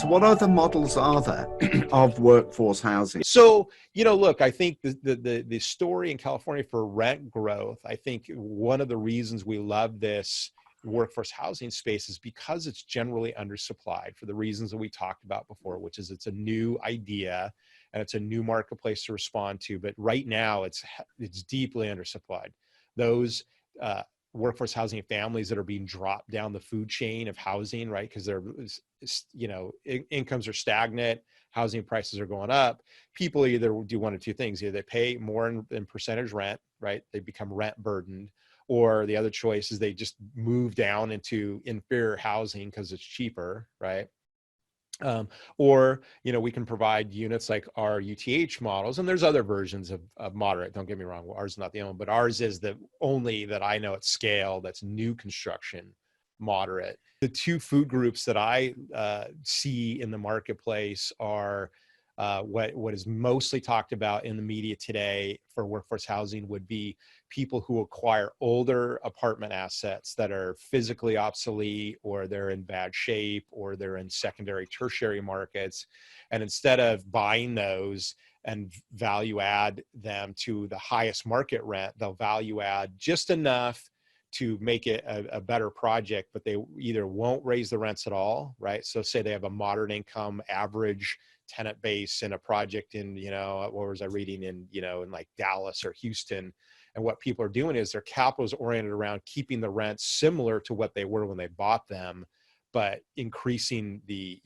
So what other models are there of workforce housing? So, look, I think the story in California for rent growth, I think one of the reasons we love this workforce housing space is because it's generally undersupplied for the reasons that we talked about before, which is it's a new idea and it's a new marketplace to respond to. But right now it's deeply undersupplied. Those workforce housing families that are being dropped down the food chain of housing, right? Because they're, incomes are stagnant, housing prices are going up. People either do one of two things: either they pay more in percentage rent, right? They become rent burdened, or the other choice is they just move down into inferior housing because it's cheaper, right? Or, we can provide units like our UTH models, and there's other versions of moderate, don't get me wrong, ours is not the only, but ours is the only that I know at scale that's new construction moderate. The two food groups that I see in the marketplace are what is mostly talked about in the media today for workforce housing would be people who acquire older apartment assets that are physically obsolete, or they're in bad shape, or they're in secondary, tertiary markets. And instead of buying those and value add them to the highest market rent, they'll value add just enough to make it a better project, but they either won't raise the rents at all, right? So say they have a moderate income average tenant base in a project in, what was I reading in like Dallas or Houston. And what people are doing is their capital is oriented around keeping the rents similar to what they were when they bought them, but increasing the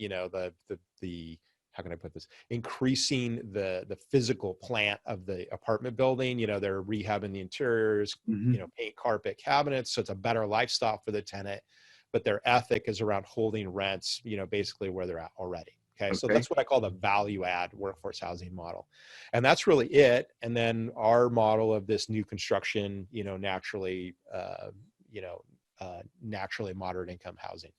how can I put this? Increasing the physical plant of the apartment building. They're rehabbing the interiors, Mm-hmm. paint, carpet, cabinets. So it's a better lifestyle for the tenant, but their ethic is around holding rents, basically where they're at already. Okay. So Okay. that's what I call the value add workforce housing model. And that's really it. And then our model of this new construction, naturally moderate income housing.